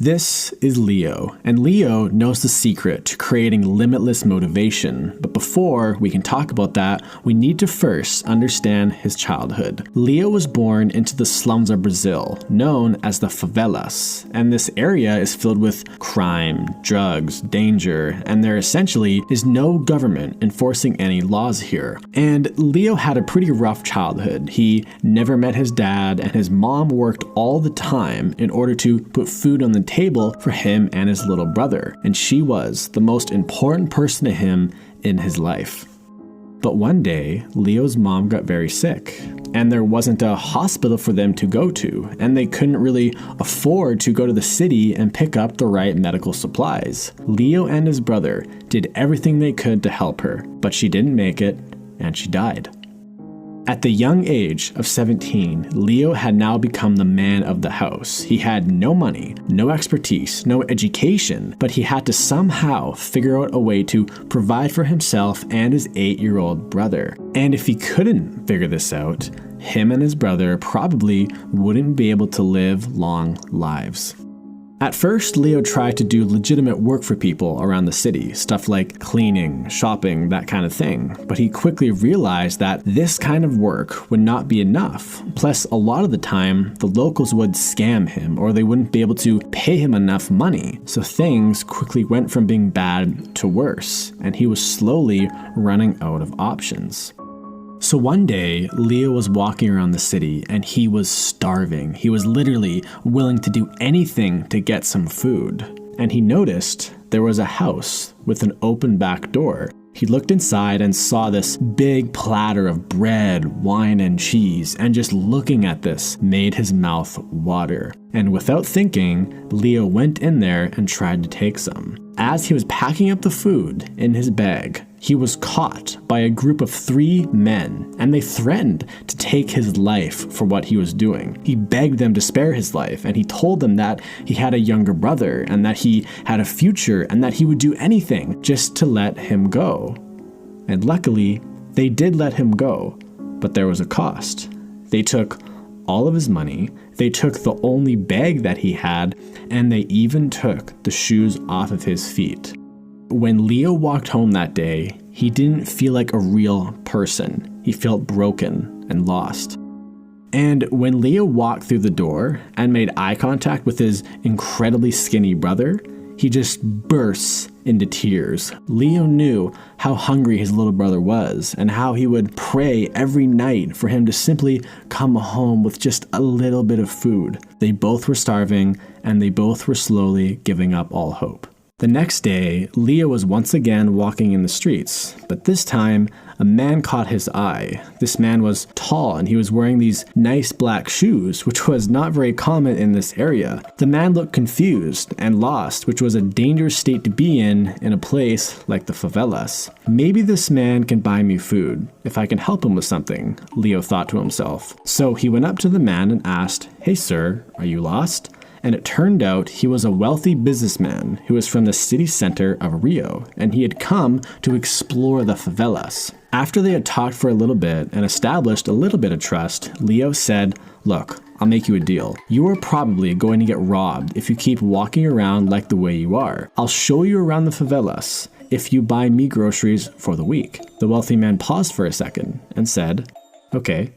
This is Leo, and Leo knows the secret to creating limitless motivation. But before we can talk about that, we need to first understand his childhood. Leo was born into the slums of Brazil, known as the favelas, and this area is filled with crime, drugs, danger, and there essentially is no government enforcing any laws here. And Leo had a pretty rough childhood. He never met his dad, and his mom worked all the time in order to put food on the table for him and his little brother, and she was the most important person to him in his life. But one day, Leo's mom got very sick, and there wasn't a hospital for them to go to, and they couldn't really afford to go to the city and pick up the right medical supplies. Leo and his brother did everything they could to help her, but she didn't make it, and she died. At the young age of 17, Leo had now become the man of the house. He had no money, no expertise, no education, but he had to somehow figure out a way to provide for himself and his 8-year-old brother. And if he couldn't figure this out, him and his brother probably wouldn't be able to live long lives. At first, Leo tried to do legitimate work for people around the city, stuff like cleaning, shopping, that kind of thing. But he quickly realized that this kind of work would not be enough. Plus, a lot of the time, the locals would scam him or they wouldn't be able to pay him enough money. So things quickly went from being bad to worse, and he was slowly running out of options. So one day, Leo was walking around the city and he was starving. He was literally willing to do anything to get some food. And he noticed there was a house with an open back door. He looked inside and saw this big platter of bread, wine, and cheese, and just looking at this made his mouth water. And without thinking, Leo went in there and tried to take some. As he was packing up the food in his bag, he was caught by a group of 3 men, and they threatened to take his life for what he was doing. He begged them to spare his life, and he told them that he had a younger brother, and that he had a future, and that he would do anything just to let him go. And luckily, they did let him go, but there was a cost. They took all of his money, they took the only bag that he had, and they even took the shoes off of his feet. When Leo walked home that day, he didn't feel like a real person. He felt broken and lost. And when Leo walked through the door and made eye contact with his incredibly skinny brother, he just bursts into tears. Leo knew how hungry his little brother was and how he would pray every night for him to simply come home with just a little bit of food. They both were starving, and they both were slowly giving up all hope. The next day, Leo was once again walking in the streets, but this time, a man caught his eye. This man was tall and he was wearing these nice black shoes, which was not very common in this area. The man looked confused and lost, which was a dangerous state to be in a place like the favelas. Maybe this man can buy me food, if I can help him with something, Leo thought to himself. So he went up to the man and asked, "Hey sir, are you lost?" And it turned out he was a wealthy businessman who was from the city center of Rio, and he had come to explore the favelas. After they had talked for a little bit and established a little bit of trust, Leo said, "Look, I'll make you a deal. You are probably going to get robbed if you keep walking around like the way you are. I'll show you around the favelas if you buy me groceries for the week." The wealthy man paused for a second and said, "Okay,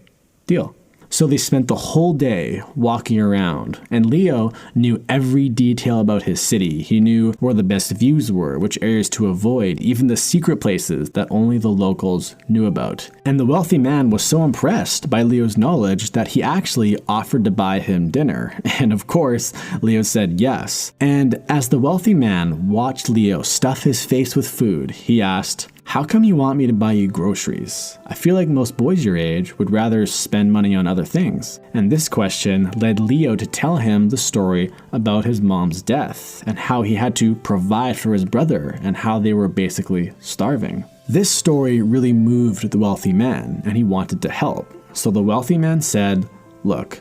deal." So they spent the whole day walking around, and Leo knew every detail about his city. He knew where the best views were, which areas to avoid, even the secret places that only the locals knew about. And the wealthy man was so impressed by Leo's knowledge that he actually offered to buy him dinner. And of course, Leo said yes. And as the wealthy man watched Leo stuff his face with food, he asked, "How come you want me to buy you groceries? I feel like most boys your age would rather spend money on other things." And this question led Leo to tell him the story about his mom's death and how he had to provide for his brother and how they were basically starving. This story really moved the wealthy man and he wanted to help. So the wealthy man said, "Look,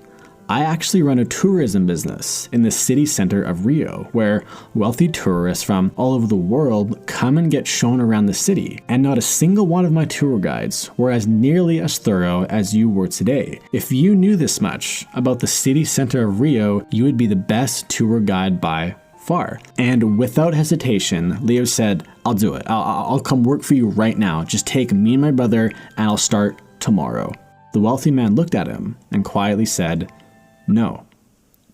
I actually run a tourism business in the city center of Rio, where wealthy tourists from all over the world come and get shown around the city, and not a single one of my tour guides were as nearly as thorough as you were today. If you knew this much about the city center of Rio, you would be the best tour guide by far. And without hesitation, Leo said, I'll do it. I'll come work for you right now. Just take me and my brother and I'll start tomorrow. The wealthy man looked at him and quietly said, no,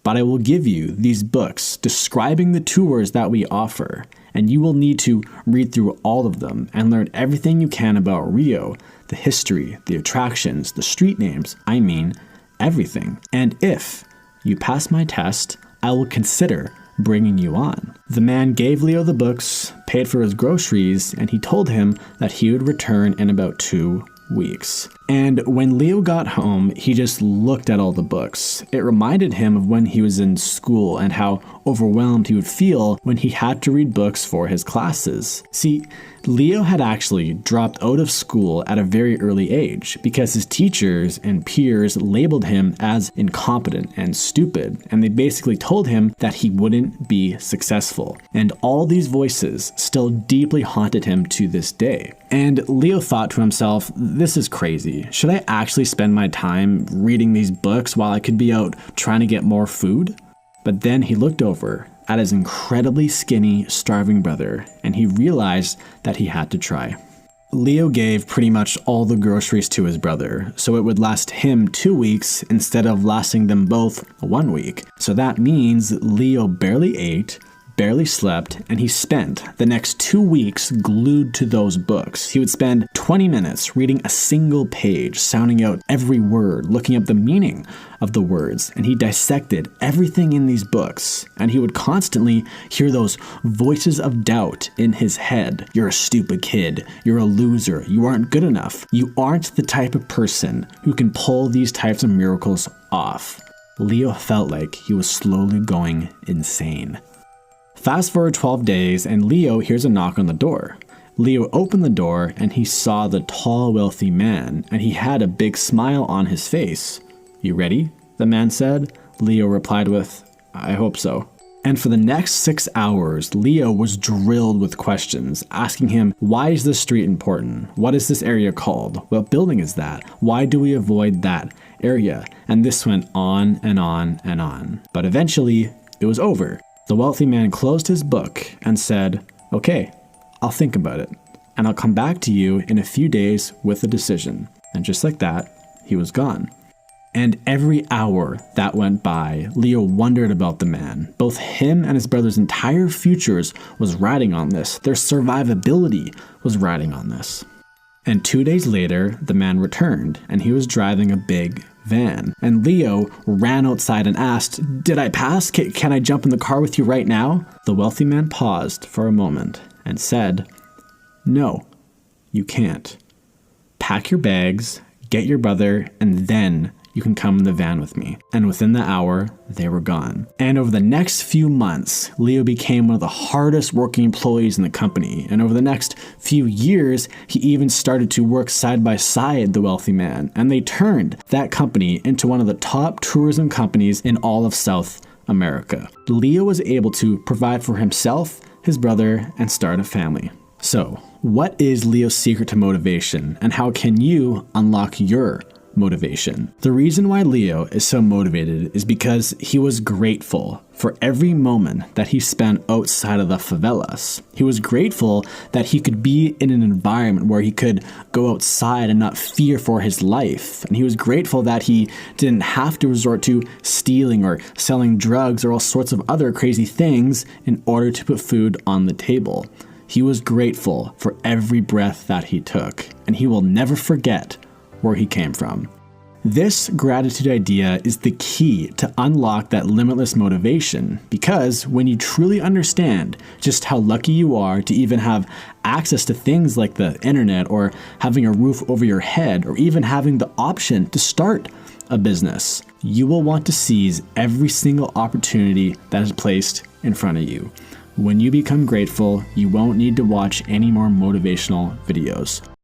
but I will give you these books describing the tours that we offer, and you will need to read through all of them and learn everything you can about Rio, the history, the attractions, the street names, I mean, everything. And if you pass my test, I will consider bringing you on. The man gave Leo the books, paid for his groceries, and he told him that he would return in about 2 weeks. And when Leo got home, he just looked at all the books. It reminded him of when he was in school and how overwhelmed he would feel when he had to read books for his classes. See, Leo had actually dropped out of school at a very early age because his teachers and peers labeled him as incompetent and stupid, and they basically told him that he wouldn't be successful. And all these voices still deeply haunted him to this day. And Leo thought to himself, this is crazy. Should I actually spend my time reading these books while I could be out trying to get more food? But then he looked over at his incredibly skinny, starving brother, and he realized that he had to try. Leo gave pretty much all the groceries to his brother, so it would last him 2 weeks instead of lasting them both 1 week. So that means Leo barely ate, barely slept, and he spent the next 2 weeks glued to those books. He would spend 20 minutes reading a single page, sounding out every word, looking up the meaning of the words, and he dissected everything in these books, and he would constantly hear those voices of doubt in his head. You're a stupid kid. You're a loser. You aren't good enough. You aren't the type of person who can pull these types of miracles off. Leo felt like he was slowly going insane. Fast forward 12 days and Leo hears a knock on the door. Leo opened the door and he saw the tall, wealthy man, and he had a big smile on his face. You ready? The man said. Leo replied with, I hope so. And for the next 6 hours, Leo was drilled with questions, asking him, why is this street important? What is this area called? What building is that? Why do we avoid that area? And this went on and on and on. But eventually, it was over. The wealthy man closed his book and said, okay, I'll think about it, and I'll come back to you in a few days with a decision. And just like that, he was gone. And every hour that went by, Leo wondered about the man. Both him and his brother's entire futures was riding on this. Their survivability was riding on this. And 2 days later, the man returned, and he was driving a big van. And Leo ran outside and asked, did I pass? Can I jump in the car with you right now? The wealthy man paused for a moment and said, no, you can't. Pack your bags, get your brother, and then you can come in the van with me. And within the hour, they were gone. And over the next few months, Leo became one of the hardest working employees in the company. And over the next few years, he even started to work side by side the wealthy man. And they turned that company into one of the top tourism companies in all of South America. Leo was able to provide for himself, his brother, and start a family. So, what is Leo's secret to motivation, and how can you unlock your motivation? The reason why Leo is so motivated is because he was grateful for every moment that he spent outside of the favelas. He was grateful that he could be in an environment where he could go outside and not fear for his life. And he was grateful that he didn't have to resort to stealing or selling drugs or all sorts of other crazy things in order to put food on the table. He was grateful for every breath that he took, and he will never forget where he came from. This gratitude idea is the key to unlock that limitless motivation, because when you truly understand just how lucky you are to even have access to things like the internet, or having a roof over your head, or even having the option to start a business, you will want to seize every single opportunity that is placed in front of you. When you become grateful, you won't need to watch any more motivational videos.